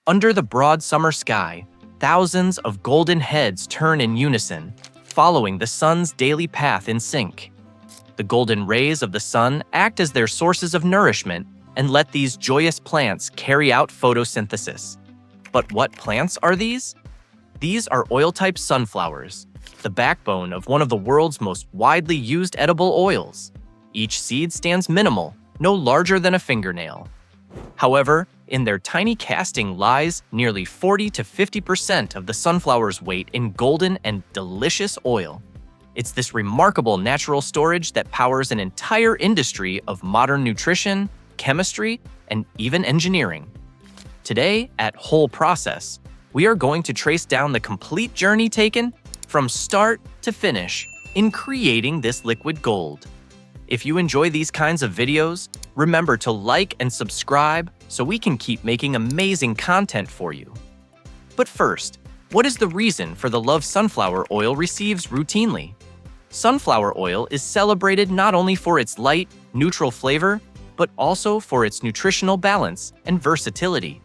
Under the broad summer sky, thousands of golden heads turn in unison, following the sun's daily path in sync. The golden rays of the sun act as their sources of nourishment and let these joyous plants carry out photosynthesis. But what plants are these? These are oil-type sunflowers, the backbone of one of the world's most widely used edible oils. Each seed stands minimal, no larger than a fingernail. However, in their tiny casting lies nearly 40 to 50% of the sunflower's weight in golden and delicious oil. It's this remarkable natural storage that powers an entire industry of modern nutrition, chemistry, and even engineering. Today, at Whole Process, we are going to trace down the complete journey taken from start to finish in creating this liquid gold. If you enjoy these kinds of videos, remember to like and subscribe so we can keep making amazing content for you. But first, what is the reason for the love sunflower oil receives routinely? Sunflower oil is celebrated not only for its light, neutral flavor, but also for its nutritional balance and versatility.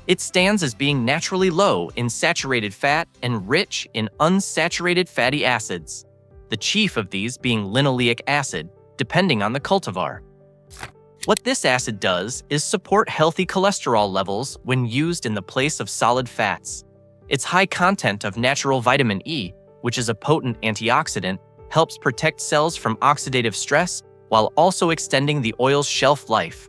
It stands as being naturally low in saturated fat and rich in unsaturated fatty acids, the chief of these being linoleic acid, depending on the cultivar. What this acid does is support healthy cholesterol levels when used in the place of solid fats. Its high content of natural vitamin E, which is a potent antioxidant, helps protect cells from oxidative stress while also extending the oil's shelf life.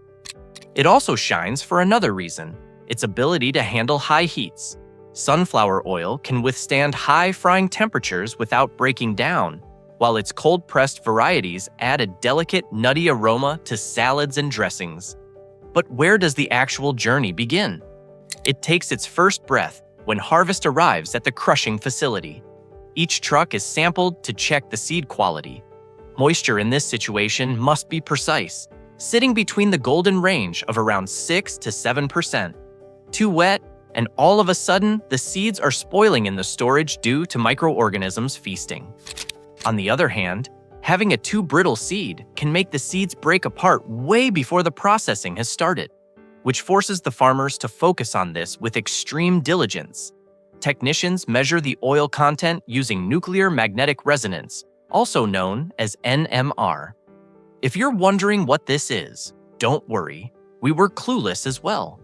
It also shines for another reason: its ability to handle high heats. Sunflower oil can withstand high frying temperatures without breaking down, while its cold-pressed varieties add a delicate, nutty aroma to salads and dressings. But where does the actual journey begin? It takes its first breath when harvest arrives at the crushing facility. Each truck is sampled to check the seed quality. Moisture in this situation must be precise, sitting between the golden range of around 6 to 7%. Too wet, and all of a sudden, the seeds are spoiling in the storage due to microorganisms feasting. On the other hand, having a too brittle seed can make the seeds break apart way before the processing has started, which forces the farmers to focus on this with extreme diligence. Technicians measure the oil content using nuclear magnetic resonance, also known as NMR. If you're wondering what this is, don't worry, we were clueless as well.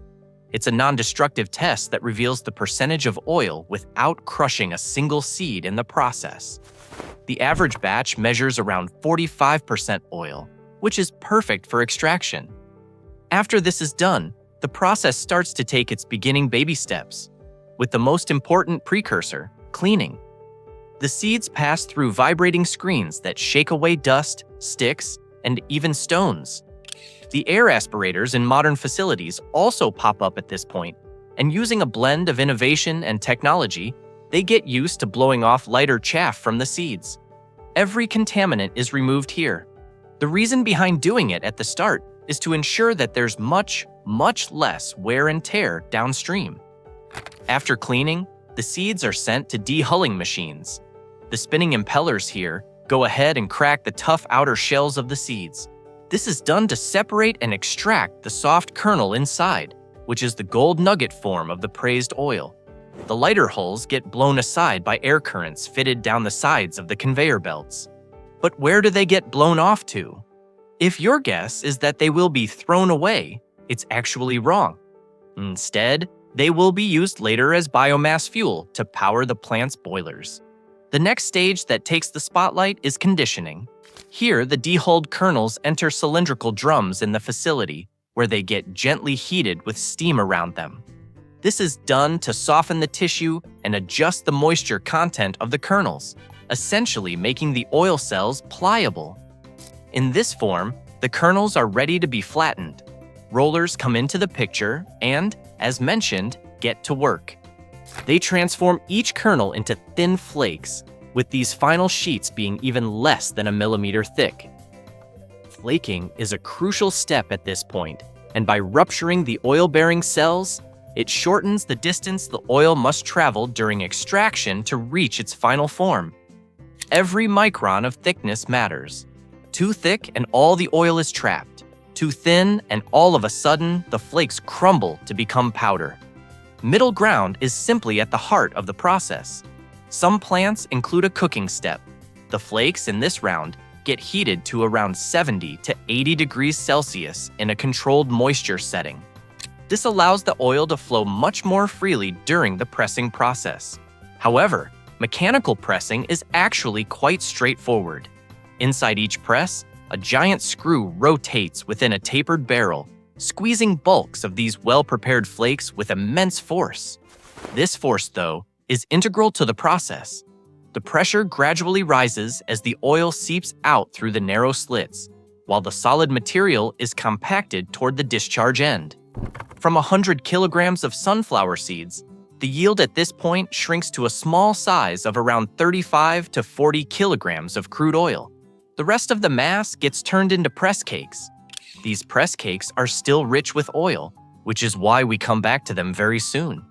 It's a non-destructive test that reveals the percentage of oil without crushing a single seed in the process. The average batch measures around 45% oil, which is perfect for extraction. After this is done, the process starts to take its beginning baby steps, with the most important precursor, cleaning. The seeds pass through vibrating screens that shake away dust, sticks, and even stones. The air aspirators in modern facilities also pop up at this point, and using a blend of innovation and technology, they get used to blowing off lighter chaff from the seeds. Every contaminant is removed here. The reason behind doing it at the start is to ensure that there's much less wear and tear downstream. After cleaning, the seeds are sent to dehulling machines. The spinning impellers here go ahead and crack the tough outer shells of the seeds. This is done to separate and extract the soft kernel inside, which is the gold nugget form of the praised oil. The lighter hulls get blown aside by air currents fitted down the sides of the conveyor belts. But where do they get blown off to? If your guess is that they will be thrown away, it's actually wrong. Instead, they will be used later as biomass fuel to power the plant's boilers. The next stage that takes the spotlight is conditioning. Here, the dehulled kernels enter cylindrical drums in the facility, where they get gently heated with steam around them. This is done to soften the tissue and adjust the moisture content of the kernels, essentially making the oil cells pliable. In this form, the kernels are ready to be flattened. Rollers come into the picture and, as mentioned, get to work. They transform each kernel into thin flakes, with these final sheets being even less than a millimeter thick. Flaking is a crucial step at this point, and by rupturing the oil-bearing cells, it shortens the distance the oil must travel during extraction to reach its final form. Every micron of thickness matters. Too thick and all the oil is trapped. Too thin and all of a sudden the flakes crumble to become powder. Middle ground is simply at the heart of the process. Some plants include a cooking step. The flakes in this round get heated to around 70 to 80 degrees Celsius in a controlled moisture setting. This allows the oil to flow much more freely during the pressing process. However, mechanical pressing is actually quite straightforward. Inside each press, a giant screw rotates within a tapered barrel, squeezing bulks of these well-prepared flakes with immense force. This force, though, is integral to the process. The pressure gradually rises as the oil seeps out through the narrow slits, while the solid material is compacted toward the discharge end. From 100 kilograms of sunflower seeds, the yield at this point shrinks to a small size of around 35 to 40 kilograms of crude oil. The rest of the mass gets turned into press cakes. These press cakes are still rich with oil, which is why we come back to them very soon.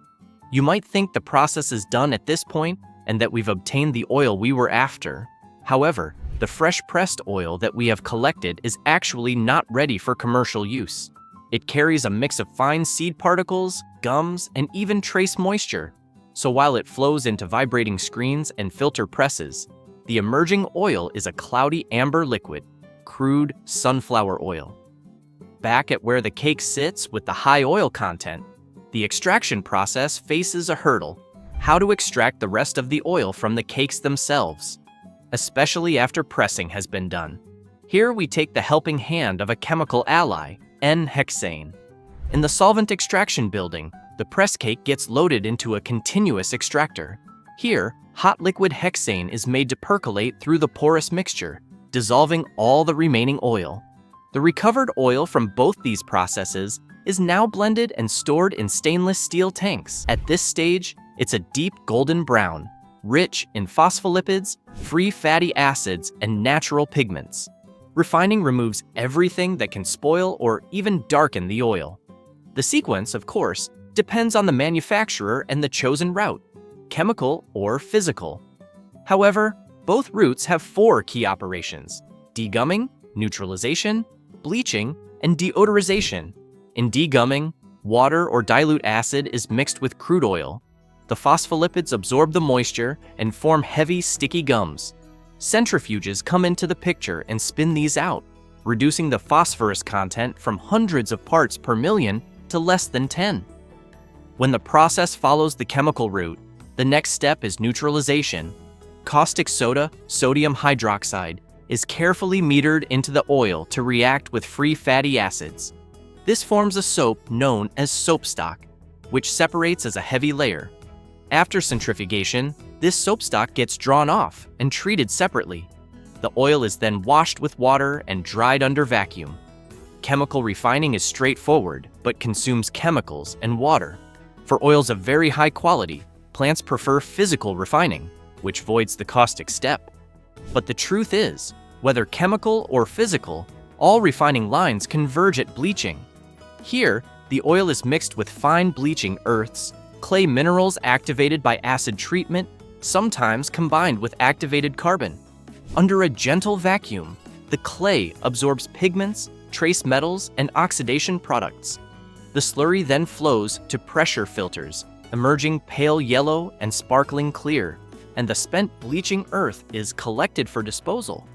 You might think the process is done at this point and that we've obtained the oil we were after. However, the fresh pressed oil that we have collected is actually not ready for commercial use. It carries a mix of fine seed particles, gums, and even trace moisture. So while it flows into vibrating screens and filter presses, the emerging oil is a cloudy amber liquid, crude sunflower oil. Back at where the cake sits with the high oil content, the extraction process faces a hurdle: how to extract the rest of the oil from the cakes themselves, especially after pressing has been done. Here we take the helping hand of a chemical ally, N-hexane. In the solvent extraction building, the press cake gets loaded into a continuous extractor. Here, hot liquid hexane is made to percolate through the porous mixture, dissolving all the remaining oil. The recovered oil from both these processes is now blended and stored in stainless steel tanks. At this stage, it's a deep golden brown, rich in phospholipids, free fatty acids, and natural pigments. Refining removes everything that can spoil or even darken the oil. The sequence, of course, depends on the manufacturer and the chosen route, chemical or physical. However, both routes have 4 key operations: degumming, neutralization, bleaching, and deodorization. In degumming, water or dilute acid is mixed with crude oil. The phospholipids absorb the moisture and form heavy, sticky gums. Centrifuges come into the picture and spin these out, reducing the phosphorus content from hundreds of parts per million to less than 10. When the process follows the chemical route, the next step is neutralization. Caustic soda, sodium hydroxide, is carefully metered into the oil to react with free fatty acids. This forms a soap known as soap stock, which separates as a heavy layer. After centrifugation, this soap stock gets drawn off and treated separately. The oil is then washed with water and dried under vacuum. Chemical refining is straightforward, but consumes chemicals and water. For oils of very high quality, plants prefer physical refining, which voids the caustic step. But the truth is, whether chemical or physical, all refining lines converge at bleaching. Here, the oil is mixed with fine bleaching earths, clay minerals activated by acid treatment, sometimes combined with activated carbon. Under a gentle vacuum, the clay absorbs pigments, trace metals, and oxidation products. The slurry then flows to pressure filters, emerging pale yellow and sparkling clear, and the spent bleaching earth is collected for disposal.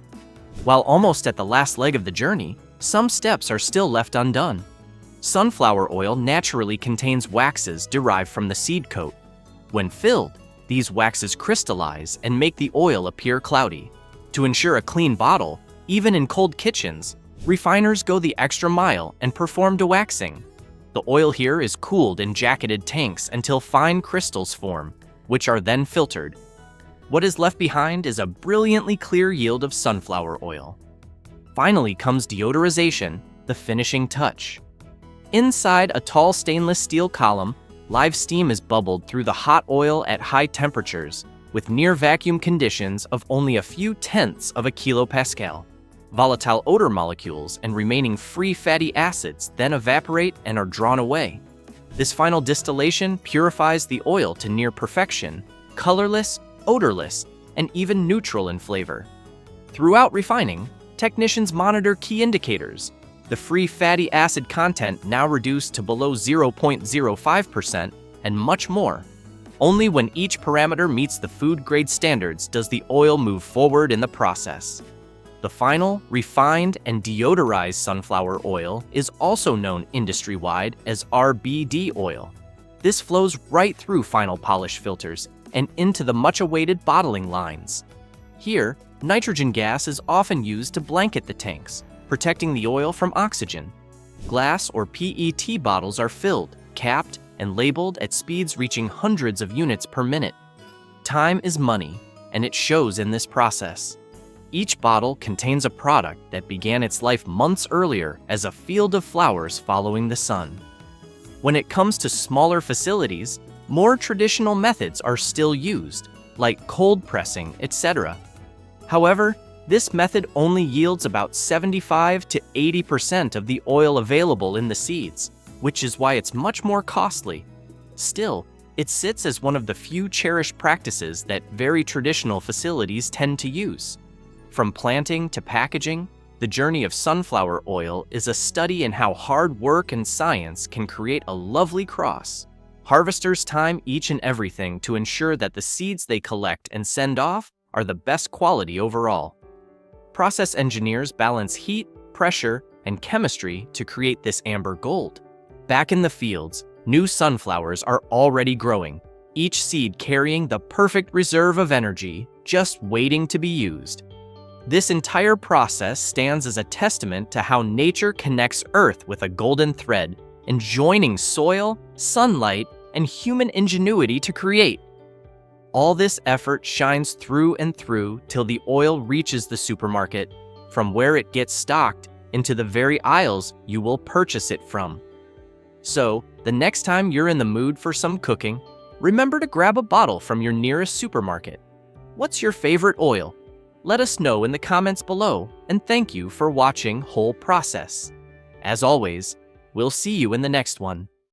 While almost at the last leg of the journey, some steps are still left undone. Sunflower oil naturally contains waxes derived from the seed coat. When filled, these waxes crystallize and make the oil appear cloudy. To ensure a clean bottle, even in cold kitchens, refiners go the extra mile and perform dewaxing. The oil here is cooled in jacketed tanks until fine crystals form, which are then filtered. What is left behind is a brilliantly clear yield of sunflower oil. Finally comes deodorization, the finishing touch. Inside a tall stainless steel column, live steam is bubbled through the hot oil at high temperatures, with near vacuum conditions of only a few tenths of a kilopascal. Volatile odor molecules and remaining free fatty acids then evaporate and are drawn away. This final distillation purifies the oil to near perfection, colorless, odorless, and even neutral in flavor. Throughout refining, technicians monitor key indicators. The free fatty acid content now reduced to below 0.05%, and much more. Only when each parameter meets the food-grade standards does the oil move forward in the process. The final, refined, and deodorized sunflower oil is also known industry-wide as RBD oil. This flows right through final polish filters and into the much-awaited bottling lines. Here, nitrogen gas is often used to blanket the tanks, protecting the oil from oxygen. Glass or PET bottles are filled, capped, and labeled at speeds reaching hundreds of units per minute. Time is money, and it shows in this process. Each bottle contains a product that began its life months earlier as a field of flowers following the sun. When it comes to smaller facilities, more traditional methods are still used, like cold pressing, etc. However, this method only yields about 75 to 80% of the oil available in the seeds, which is why it's much more costly. Still, it sits as one of the few cherished practices that very traditional facilities tend to use. From planting to packaging, the journey of sunflower oil is a study in how hard work and science can create a lovely cross. Harvesters time each and everything to ensure that the seeds they collect and send off are the best quality overall. Process engineers balance heat, pressure, and chemistry to create this amber gold. Back in the fields, new sunflowers are already growing, each seed carrying the perfect reserve of energy, just waiting to be used. This entire process stands as a testament to how nature connects Earth with a golden thread, enjoining soil, sunlight, and human ingenuity to create. All this effort shines through and through till the oil reaches the supermarket, from where it gets stocked into the very aisles you will purchase it from. So, the next time you're in the mood for some cooking, remember to grab a bottle from your nearest supermarket. What's your favorite oil? Let us know in the comments below, and thank you for watching Whole Process. As always, we'll see you in the next one.